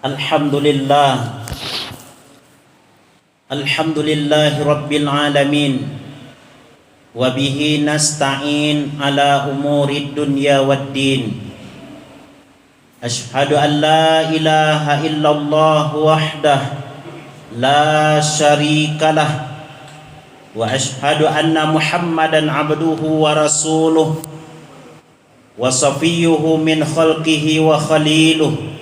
Alhamdulillah Alhamdulillahi Rabbil Alamin wa bihi nasta'in ala umuri dunya waddin. Ashhadu an la ilaha illallah wahdah la syarikalah wa ashhadu anna Muhammadan abduhu wa rasuluh wa safiyyuhu min khalqihi wa khaliluh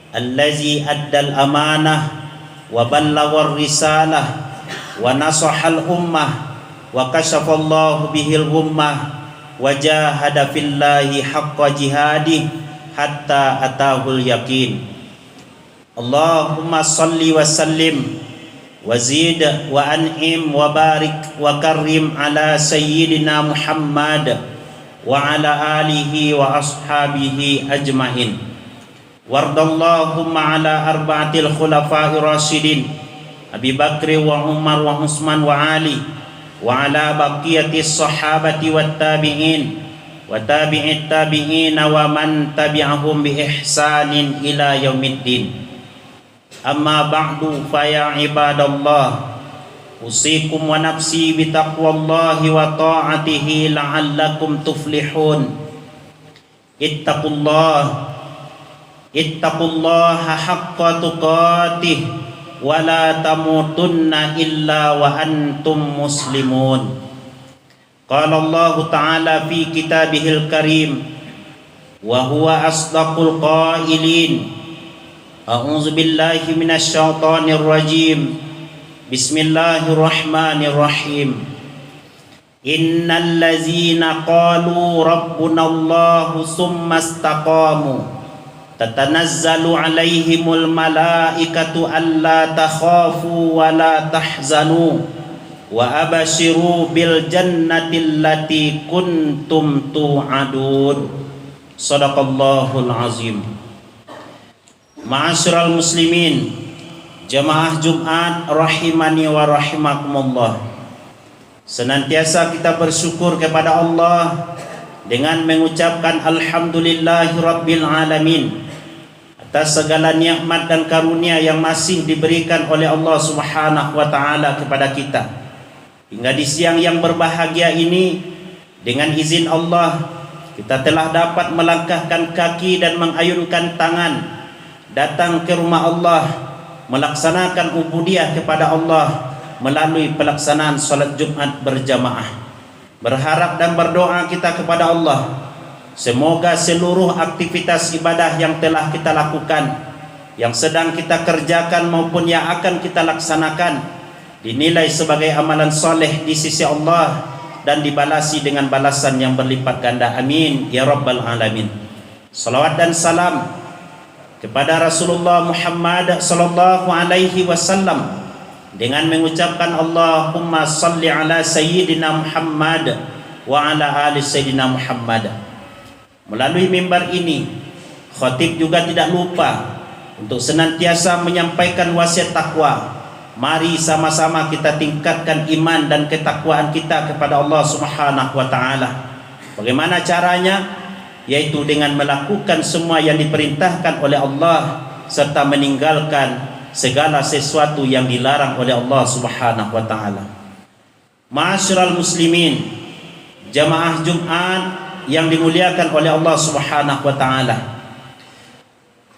allazi addal amanah wa ballaghar risalah wa nasahal ummah wa kashafallahu bihil ghummah wa jahada fillahi haqqa jihadih hatta atahul yaqin. Allahumma salli wa sallim wa zid wa an'im wa barik wa karrim ala sayyidina Muhammad wa ala alihi wa ashabihi ajmain. Wardallahumma ala arba'atil khulafa'ir rasyidin Abi Bakri wa Umar wa Utsman wa Ali wa ala baqiyatis sahabati wat tabi'in wa tabi'it tabi'in wa man tabi'ahum bi ihsanin ila yaumiddin. Amma ba'du fa ya ibadallah, usikum wa nafsi bi taqwallahi wa ta'atihi la'allakum tuflihun. Ittaqullaha haqqa tuqatih wa la tamutunna illa wa antum muslimun. Qala Allah Ta'ala fi kitabihil karim wa huwa asdaqul qailin. A'udzu billahi minasy syaithanir rajim. Bismillahirrahmanirrahim. Innal ladzina qalu rabbunallahu tsumma istaqamu tatanazzalu alaihimul malaikatu alla takhafu wa la tahzanu wa abashiru bil jannati allati kuntum tu'adun. Shadaqallahul azim. Ma'asyiral muslimin, jamaah Jumat rahimani wa rahimakumullah. Senantiasa kita bersyukur kepada Allah dengan mengucapkan alhamdulillahi rabbil alamin atas segala nikmat dan karunia yang masih diberikan oleh Allah Subhanahu wa taala kepada kita. Hingga di siang yang berbahagia ini, dengan izin Allah, kita telah dapat melangkahkan kaki dan mengayunkan tangan datang ke rumah Allah, melaksanakan ubudiyah kepada Allah melalui pelaksanaan salat Jumat berjamaah. Berharap dan berdoa kita kepada Allah, semoga seluruh aktivitas ibadah yang telah kita lakukan, yang sedang kita kerjakan maupun yang akan kita laksanakan, dinilai sebagai amalan soleh di sisi Allah dan dibalasi dengan balasan yang berlipat ganda. Amin ya rabbal alamin. Salawat dan salam kepada Rasulullah Muhammad sallallahu alaihi wasallam dengan mengucapkan Allahumma salli ala sayyidina Muhammad wa ala ali sayyidina Muhammad. Melalui mimbar ini, khatib juga tidak lupa untuk senantiasa menyampaikan wasiat takwa. Mari sama-sama kita tingkatkan iman dan ketakwaan kita kepada Allah Subhanahu wa taala. Bagaimana caranya? Yaitu dengan melakukan semua yang diperintahkan oleh Allah serta meninggalkan segala sesuatu yang dilarang oleh Allah Subhanahu wa taala. Ma'asyiral muslimin, jamaah Jumat yang dimuliakan oleh Allah Subhanahu wa taala.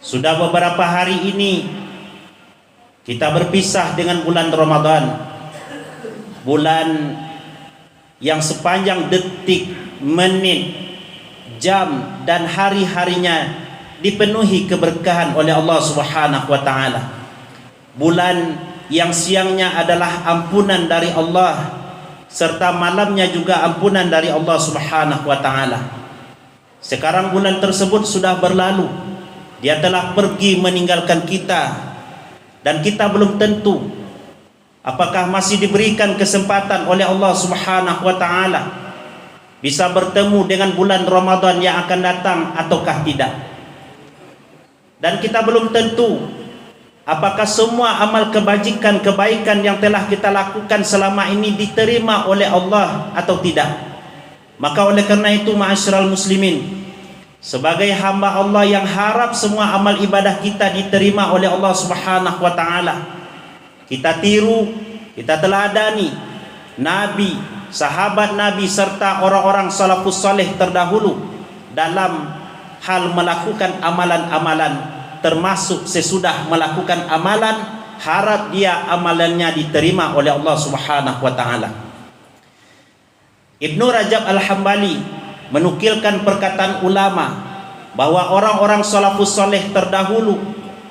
Sudah beberapa hari ini kita berpisah dengan bulan Ramadan. Bulan yang sepanjang detik, menit, jam dan hari-harinya dipenuhi keberkahan oleh Allah Subhanahu wa taala. Bulan yang siangnya adalah ampunan dari Allah serta malamnya juga ampunan dari Allah Subhanahu wa taala. Sekarang bulan tersebut sudah berlalu. Dia telah pergi meninggalkan kita dan kita belum tentu apakah masih diberikan kesempatan oleh Allah Subhanahu wa taala bisa bertemu dengan bulan Ramadan yang akan datang ataukah tidak. Dan kita belum tentu apakah semua amal kebajikan, kebaikan yang telah kita lakukan selama ini diterima oleh Allah atau tidak. Maka oleh karena itu, ma'asyiral muslimin, sebagai hamba Allah yang harap semua amal ibadah kita diterima oleh Allah Subhanahu wa taala, kita tiru, kita teladani Nabi, sahabat Nabi serta orang-orang salafus saleh terdahulu dalam hal melakukan amalan-amalan, termasuk sesudah melakukan amalan harap dia amalannya diterima oleh Allah Subhanahu wa taala. Ibnu Rajab Al-Hambali menukilkan perkataan ulama bahwa orang-orang salafus saleh terdahulu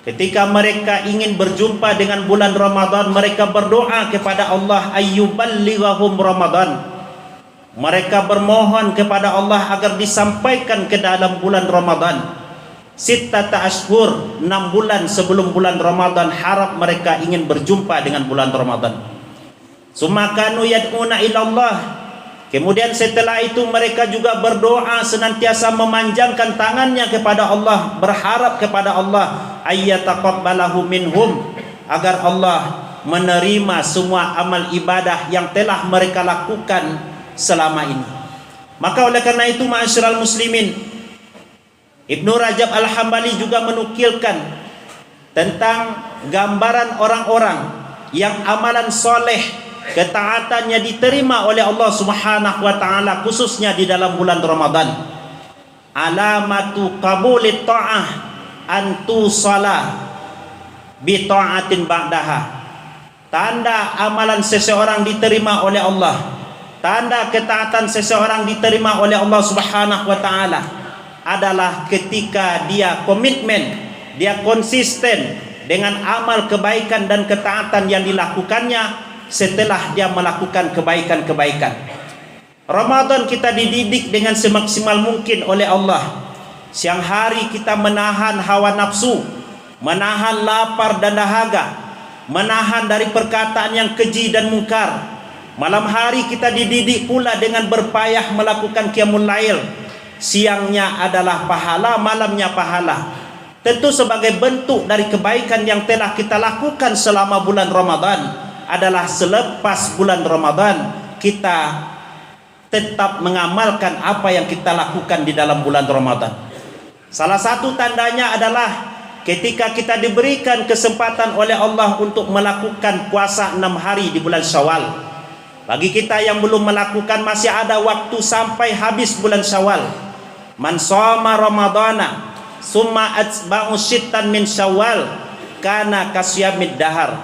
ketika mereka ingin berjumpa dengan bulan Ramadan, mereka berdoa kepada Allah ayyuballighahum Ramadan. Mereka bermohon kepada Allah agar disampaikan ke dalam bulan Ramadan. Sittata ashhur, 6 bulan sebelum bulan Ramadan harap mereka ingin berjumpa dengan bulan Ramadan. Summa kanu yad'una ila Allah. Kemudian setelah itu mereka juga berdoa, senantiasa memanjangkan tangannya kepada Allah, berharap kepada Allah ayyataqabbalahu minhum, agar Allah menerima semua amal ibadah yang telah mereka lakukan selama ini. Maka oleh karena itu ma'asyiral muslimin, Ibnu Rajab Al-Hambali juga menukilkan tentang gambaran orang-orang yang amalan soleh, ketaatannya diterima oleh Allah Subhanahu wa taala khususnya di dalam bulan Ramadan. Alamatu qabulit ta'ah antu salah bi ta'atin ba'daha. Tanda amalan seseorang diterima oleh Allah, tanda ketaatan seseorang diterima oleh Allah Subhanahu wa taala adalah ketika dia komitmen, dia konsisten dengan amal kebaikan dan ketaatan yang dilakukannya setelah dia melakukan kebaikan-kebaikan. Ramadan kita dididik dengan semaksimal mungkin oleh Allah. Siang hari kita menahan hawa nafsu, menahan lapar dan dahaga, menahan dari perkataan yang keji dan mungkar. Malam hari kita dididik pula dengan berpayah melakukan qiyamul lail. Siangnya adalah pahala, malamnya pahala. Tentu sebagai bentuk dari kebaikan yang telah kita lakukan selama bulan Ramadan adalah selepas bulan Ramadan kita tetap mengamalkan apa yang kita lakukan di dalam bulan Ramadan. Salah satu tandanya adalah ketika kita diberikan kesempatan oleh Allah untuk melakukan puasa 6 hari di bulan Syawal. Bagi kita yang belum melakukan, masih ada waktu sampai habis bulan Syawal. Man shoma Ramadana summa atba'u sittan min Syawal kana kasyamid dahar.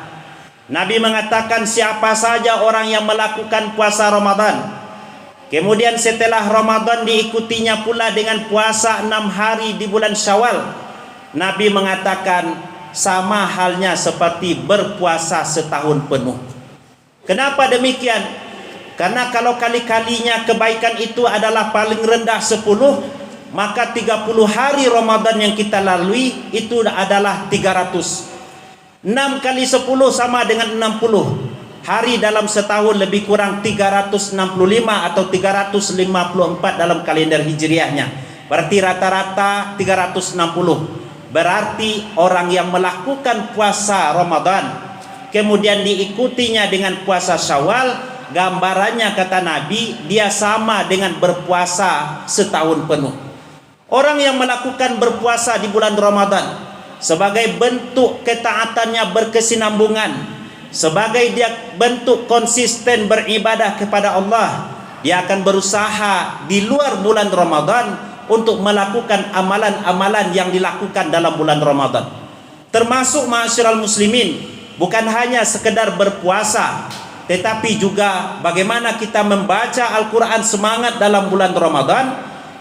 Nabi mengatakan siapa saja orang yang melakukan puasa Ramadan, kemudian setelah Ramadan diikutinya pula dengan puasa 6 hari di bulan Syawal, Nabi mengatakan sama halnya seperti berpuasa setahun penuh. Kenapa demikian? Karena kalau kali-kalinya kebaikan itu adalah paling rendah 10, maka 30 hari Ramadan yang kita lalui itu adalah 300. 6 kali 10 sama dengan 60 hari dalam setahun, lebih kurang 365 atau 354 dalam kalender hijriahnya. Berarti rata-rata 360. Berarti orang yang melakukan puasa Ramadan kemudian diikutinya dengan puasa Syawal, gambarannya kata Nabi dia sama dengan berpuasa setahun penuh. Orang yang melakukan berpuasa di bulan Ramadan sebagai bentuk ketaatannya berkesinambungan, sebagai dia bentuk konsisten beribadah kepada Allah, dia akan berusaha di luar bulan Ramadan untuk melakukan amalan-amalan yang dilakukan dalam bulan Ramadan. Termasuk ma'asyiral muslimin, bukan hanya sekedar berpuasa, tetapi juga bagaimana kita membaca Al-Quran semangat dalam bulan Ramadan.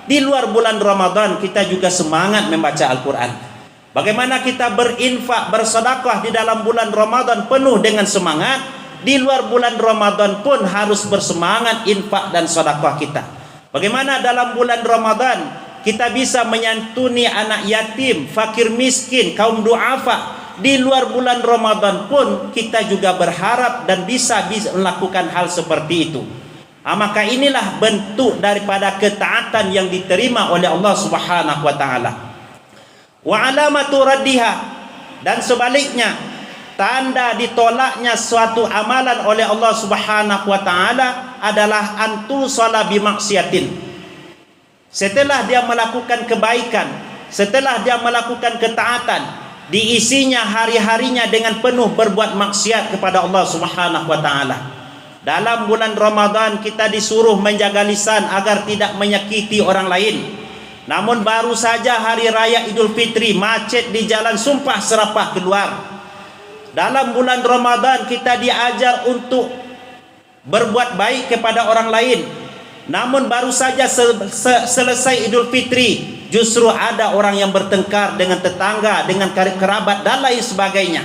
Di luar bulan Ramadan kita juga semangat membaca Al-Quran. Bagaimana kita berinfak, bersedekah di dalam bulan Ramadan penuh dengan semangat, di luar bulan Ramadan pun harus bersemangat infak dan sedekah kita. Bagaimana dalam bulan Ramadan kita bisa menyantuni anak yatim, fakir miskin, kaum duafa. Di luar bulan Ramadan pun kita juga berharap dan bisa melakukan hal seperti itu. Maka inilah bentuk daripada ketaatan yang diterima oleh Allah Subhanahu wa taala. Wa alamatu raddiha, dan sebaliknya tanda ditolaknya suatu amalan oleh Allah Subhanahu wa taala adalah antu sala bi maksiatin. setelah dia melakukan kebaikan, setelah dia melakukan ketaatan, diisinya hari-harinya dengan penuh berbuat maksiat kepada Allah Subhanahu wa taala. Dalam bulan Ramadan kita disuruh menjaga lisan agar tidak menyakiti orang lain. Namun baru saja hari raya Idul Fitri, macet di jalan sumpah serapah keluar. Dalam bulan Ramadan kita diajar untuk berbuat baik kepada orang lain. Namun baru saja selesai Idul Fitri, justru ada orang yang bertengkar dengan tetangga, dengan kerabat dan lain sebagainya.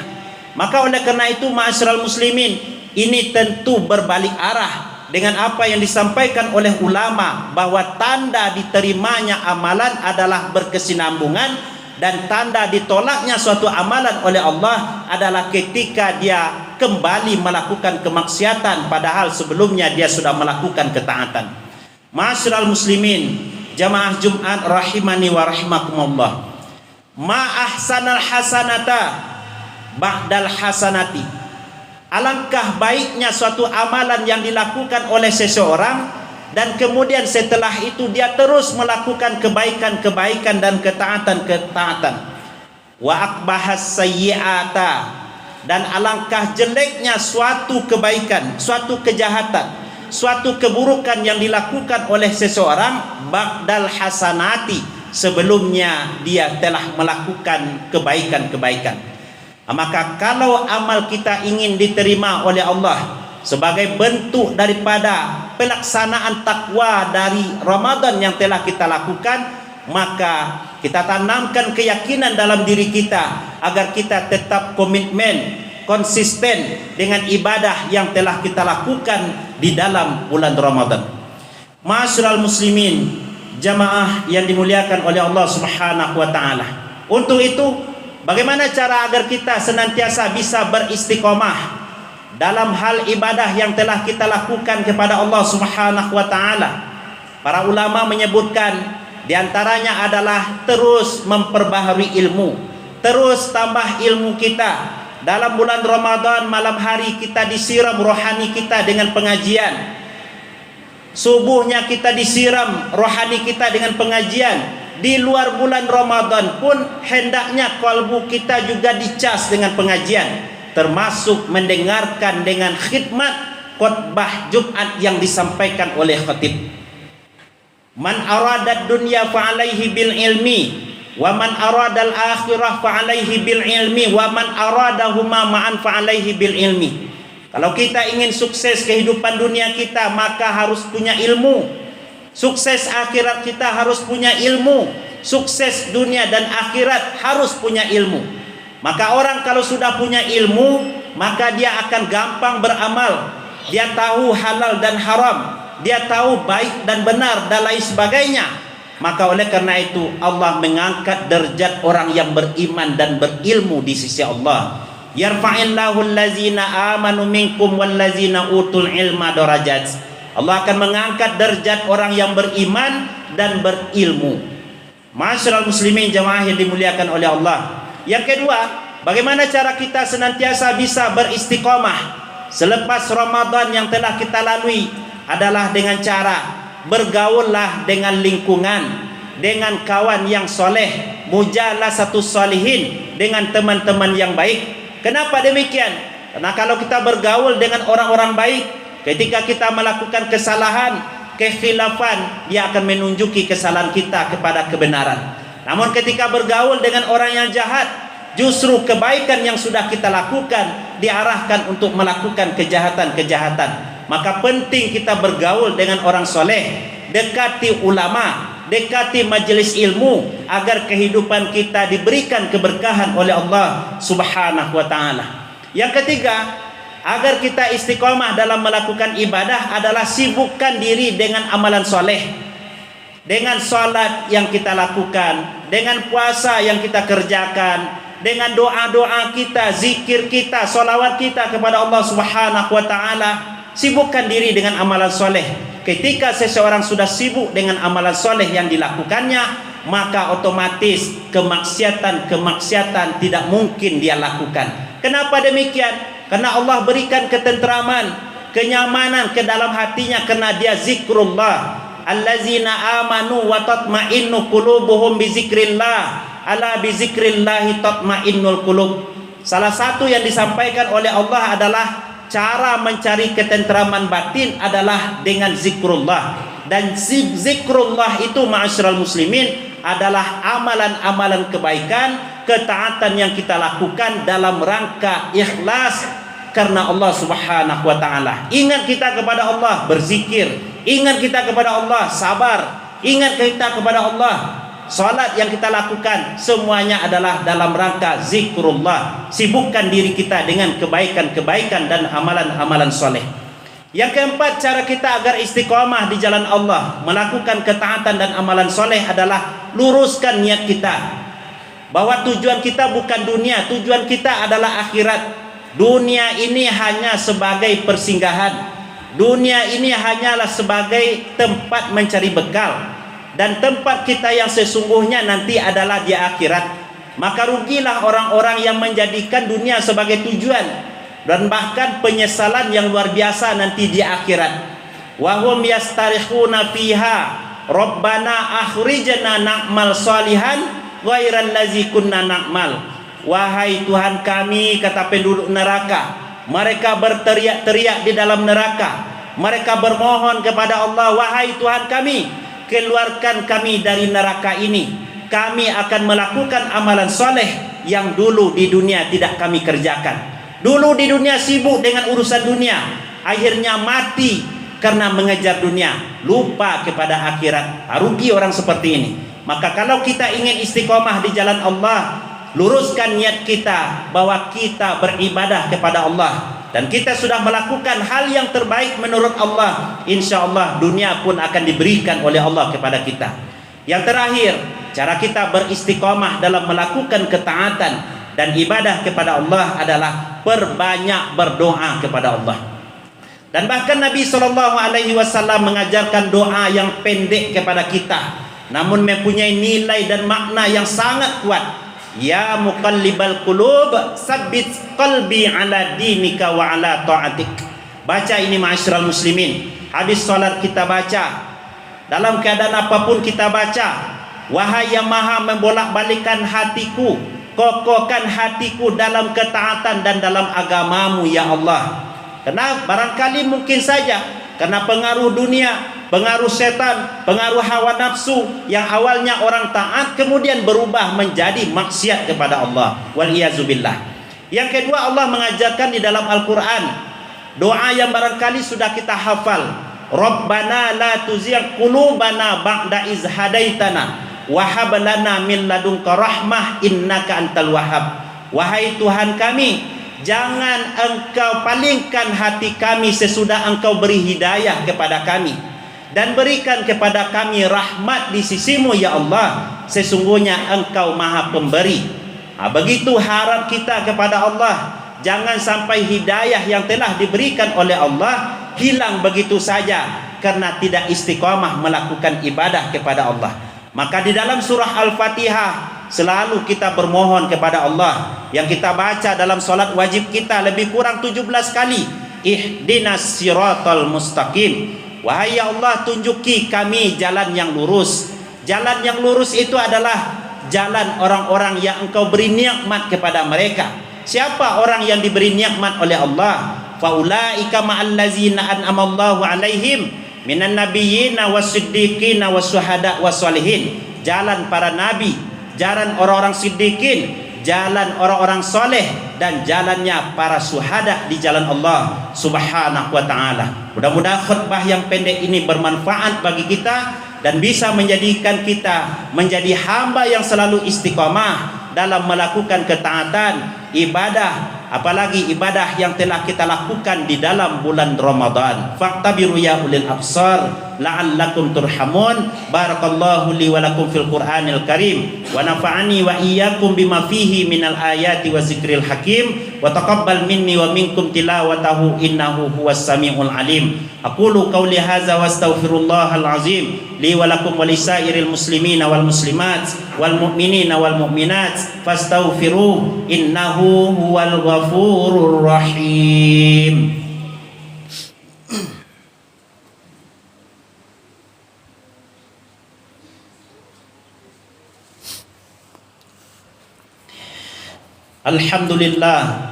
Maka oleh karena itu ma'asyiral muslimin, ini tentu berbalik arah dengan apa yang disampaikan oleh ulama, bahwa tanda diterimanya amalan adalah berkesinambungan, dan tanda ditolaknya suatu amalan oleh Allah adalah ketika dia kembali melakukan kemaksiatan padahal sebelumnya dia sudah melakukan ketaatan. Ma'asyiral muslimin, jamaah Jumat rahimani wa rahimakumullah. Ma ahsanal hasanata ba'dal hasanati. Alangkah baiknya suatu amalan yang dilakukan oleh seseorang dan kemudian setelah itu dia terus melakukan kebaikan-kebaikan dan ketaatan-ketaatan. Wa akbahas sayyi'ata, dan alangkah jeleknya suatu kebaikan, suatu kejahatan, suatu keburukan yang dilakukan oleh seseorang ba'dal hasanati, sebelumnya dia telah melakukan kebaikan-kebaikan. Maka kalau amal kita ingin diterima oleh Allah sebagai bentuk daripada pelaksanaan takwa dari Ramadan yang telah kita lakukan, maka kita tanamkan keyakinan dalam diri kita agar kita tetap komitmen, konsisten dengan ibadah yang telah kita lakukan di dalam bulan Ramadan. Ma'asyiral muslimin, jamaah yang dimuliakan oleh Allah Subhanahu wa taala. Untuk itu, bagaimana cara agar kita senantiasa bisa beristiqomah dalam hal ibadah yang telah kita lakukan kepada Allah Subhanahu wa taala? Para ulama menyebutkan diantaranya adalah terus memperbaharui ilmu, terus tambah ilmu kita. Dalam bulan Ramadan malam hari kita disiram rohani kita dengan pengajian, subuhnya kita disiram rohani kita dengan pengajian. Di luar bulan Ramadan pun hendaknya kalbu kita juga dicas dengan pengajian, termasuk mendengarkan dengan khidmat khutbah Jumat yang disampaikan oleh khatib. Man aradad dunya fa alaihi bil ilmi wa man aradal akhirah fa alaihi bil ilmi wa man aradahuma ma'an fa alaihi bil ilmi. Kalau kita ingin sukses kehidupan dunia kita, maka harus punya ilmu. Sukses akhirat kita harus punya ilmu. Sukses dunia dan akhirat harus punya ilmu. Maka orang kalau sudah punya ilmu, maka dia akan gampang beramal. Dia tahu halal dan haram, dia tahu baik dan benar dan lain sebagainya. Maka oleh karena itu Allah mengangkat derajat orang yang beriman dan berilmu di sisi Allah. Yarfa'illahu allazina amanu minkum wallazina utul ilma darajat. Allah akan mengangkat derajat orang yang beriman dan berilmu. Ma'asyiral muslimin, jamaah yang dimuliakan oleh Allah. Yang kedua, bagaimana cara kita senantiasa bisa beristiqomah selepas Ramadan yang telah kita lalui adalah dengan cara bergaullah dengan lingkungan, dengan kawan yang soleh, mujalasatus solihin, dengan teman-teman yang baik. Kenapa demikian? Karena kalau kita bergaul dengan orang-orang baik, ketika kita melakukan kesalahan, kekhilafan, dia akan menunjuki kesalahan kita kepada kebenaran. Namun ketika bergaul dengan orang yang jahat, justru kebaikan yang sudah kita lakukan diarahkan untuk melakukan kejahatan-kejahatan. Maka penting kita bergaul dengan orang soleh, dekati ulama, dekati majelis ilmu, agar kehidupan kita diberikan keberkahan oleh Allah Subhanahu wa taala. Yang ketiga, agar kita istiqomah dalam melakukan ibadah adalah sibukkan diri dengan amalan soleh, dengan salat yang kita lakukan, dengan puasa yang kita kerjakan, dengan doa-doa kita, zikir kita, salawat kita kepada Allah Subhanahu wa taala. Sibukkan diri dengan amalan soleh. Ketika seseorang sudah sibuk dengan amalan soleh yang dilakukannya, maka otomatis kemaksiatan tidak mungkin dia lakukan. Kenapa demikian? Karena Allah berikan ketentraman, kenyamanan ke dalam hatinya karena dia zikrullah. allazina amanu wa tatma'innu qulubuhum bi zikrillah, ala bi zikrillah tatma'innul qulub. Salah satu yang disampaikan oleh Allah adalah cara mencari ketentraman batin adalah dengan zikrullah. Dan zikrullah itu ma'asyiral muslimin adalah amalan-amalan kebaikan, ketaatan yang kita lakukan dalam rangka ikhlas karena Allah Subhanahu wa taala. Ingat kita kepada Allah, berzikir. Ingat kita kepada Allah, sabar. Ingat kita kepada Allah, salat yang kita lakukan semuanya adalah dalam rangka zikrullah. Sibukkan diri kita dengan kebaikan-kebaikan dan amalan-amalan soleh. Yang keempat, cara kita agar istiqomah di jalan Allah, melakukan ketaatan dan amalan soleh adalah luruskan niat kita, bahwa tujuan kita bukan dunia, tujuan kita adalah akhirat. Dunia ini hanya sebagai persinggahan, dunia ini hanyalah sebagai tempat mencari bekal, dan tempat kita yang sesungguhnya nanti adalah di akhirat. Maka rugilah orang-orang yang menjadikan dunia sebagai tujuan, dan bahkan penyesalan yang luar biasa nanti di akhirat. Wahum yastarihuna fiha rabbana akhrijna na'mal salihan ghairal ladzi kunna na'mal. Wahai Tuhan kami, kata penduduk neraka, mereka berteriak-teriak di dalam neraka, mereka bermohon kepada Allah, wahai Tuhan kami, keluarkan kami dari neraka ini, kami akan melakukan amalan soleh yang dulu di dunia tidak kami kerjakan. Dulu di dunia sibuk dengan urusan dunia, akhirnya mati karena mengejar dunia, lupa kepada akhirat. Rugi orang seperti ini. Maka kalau kita ingin istiqomah di jalan Allah, luruskan niat kita bahwa kita beribadah kepada Allah, dan kita sudah melakukan hal yang terbaik menurut Allah, insya Allah dunia pun akan diberikan oleh Allah kepada kita. Yang terakhir, cara kita beristiqomah dalam melakukan ketaatan dan ibadah kepada Allah adalah perbanyak berdoa kepada Allah. Dan bahkan Nabi SAW mengajarkan doa yang pendek kepada kita, namun mempunyai nilai dan makna yang sangat kuat. Ya muqallibal qulub, sabbit qalbi ala dinika wa ala ta'atik. Baca ini ma'asyiral muslimin. Habis salat kita baca, dalam keadaan apapun kita baca, wahai yang maha membolak-balikan hatiku, kokohkan hatiku dalam ketaatan dan dalam agamamu ya Allah. Karena barangkali mungkin saja karena pengaruh dunia, pengaruh setan, pengaruh hawa nafsu, yang awalnya orang taat kemudian berubah menjadi maksiat kepada Allah. Waliyazubillah. Yang kedua, Allah mengajarkan di dalam Al-Quran doa yang barangkali sudah kita hafal. Rabbana la tuzigh qulubana ba'da iz hadaitana wa hab lana min ladunka rahmah innaka antal wahhab. Wahai Tuhan kami, jangan engkau palingkan hati kami sesudah engkau beri hidayah kepada kami, dan berikan kepada kami rahmat di sisimu ya Allah, sesungguhnya engkau maha pemberi. Begitu harap kita kepada Allah, jangan sampai hidayah yang telah diberikan oleh Allah hilang begitu saja karena tidak istiqamah melakukan ibadah kepada Allah. Maka di dalam surah Al-Fatihah selalu kita bermohon kepada Allah, yang kita baca dalam solat wajib kita lebih kurang 17 kali, ihdinas siratal mustaqim. Wahai ya Allah, tunjuki kami jalan yang lurus. Jalan yang lurus itu adalah jalan orang-orang yang engkau beri nikmat kepada mereka. Siapa orang yang diberi nikmat oleh Allah? Faulaika ma'allazina an'amallahu alaihim minan nabiyyina wasiddiqina wasyuhada wassalihin. Jalan para nabi, jalan orang-orang siddiqin, jalan orang-orang soleh, dan jalannya para syuhada di jalan Allah Subhanahu wa ta'ala. Mudah-mudahan khutbah yang pendek ini bermanfaat bagi kita dan bisa menjadikan kita menjadi hamba yang selalu istiqamah dalam melakukan ketaatan, ibadah, apalagi ibadah yang telah kita lakukan di dalam bulan Ramadan. Faqtabiru ya ulil absar la'allakum turhamun. Barakallahu li wa lakum fil Qur'anil Karim wa nafa'ani wa iyyakum bima fihi minal ayati wa zikril hakim wa taqabbal minni wa minkum tilawatahu innahu huwas samiul alim. Aqulu qawli hadza wa astaghfirullahal azim li wa lakum wa lisairil muslimina wal muslimat wal mu'minina wal mu'minat fastaghfiruh innahu huwal ghafurur rahim. Alhamdulillah,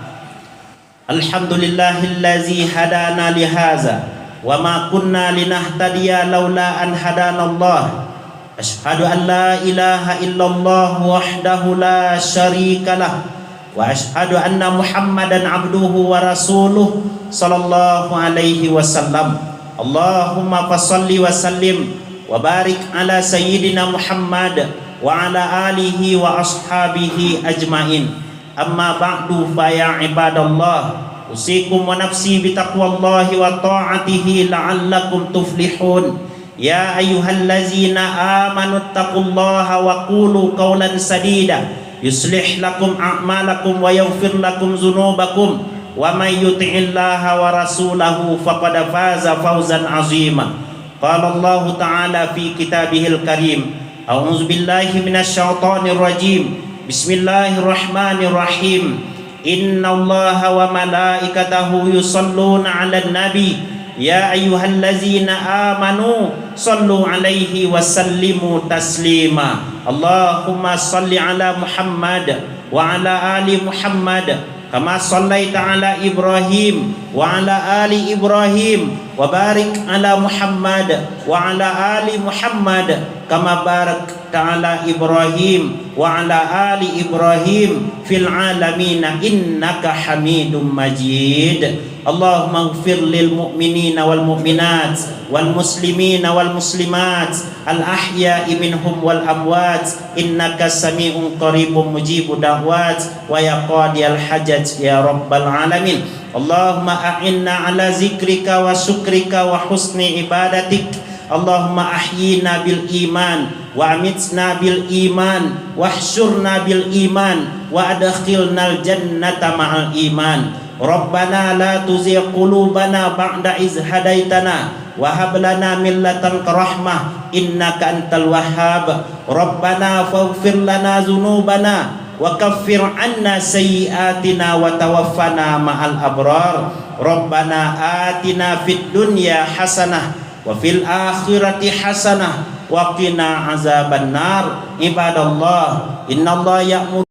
alhamdulillahillazi hadana lihaza wa ma kunna linahtadiya laula an hadanallah. Asyhadu an la ilaha illallah wahdahu la syarikalah wa asyhadu anna Muhammadan abduhu wa rasuluh sallallahu alaihi wasallam. Allahumma fassalli wa sallim wa barik ala sayyidina Muhammad wa ala alihi wa ashabihi ajmain. Amma ba'du fa ya ibadallah, usikum wa nafsi bitaqwallahi wa ta'atihi la'allakum tuflihun. Ya ayyuhallazina amanu taqullaha wa qulu qawlan sadida yuslih lakum a'malakum wa yaghfir lakum dzunubakum wa may yuti'illaha wa rasulahu faqad faza fawzan 'azima. Qala Allah ta'ala fi kitabihil karim, a'udzu billahi minasy syaithanir rajim. Bismillahirrahmanirrahim. Innallaha wa malaikatahu yusholluna 'alan nabi. Ya ayyuhallazina amanu shallu 'alaihi wa sallimu taslima. Allahumma shalli 'ala Muhammad wa 'ala ali Muhammad kama shallaita 'ala Ibrahim wa 'ala ali Ibrahim wa barik 'ala Muhammad wa 'ala ali Muhammad kama barakta 'ala Ibrahim wa 'ala ali Ibrahim fil 'alamin innaka Hamidum Majid. Allahumma ighfir lil mu'minina wal mu'minat wal muslimina wal muslimat al ahya'i minhum wal amwat innaka sami'un qaribun mujibud da'wat wa ya qadiyal hajat ya rabbal alamin. Allahumma a'inna ala zikrika wa syukrika wa husni ibadatik. Allahumma ahyina bil iman wa amitna bil iman wahsyurna bil iman wa adkhilnal jannata ma'al iman. Rabbana la tuzigh qulubana ba'da iz hadaitana wa hab lana min ladunka rahmah innaka antal wahhab. Rabbana faghfir lana dzunubana wa kaffir 'anna sayyi'atina wa tawaffana ma'al abrar. Rabbana atina fid dunya hasanah wa fil akhirati hasanah wa qina azabannar. Ibadallah, innallaha ya'muru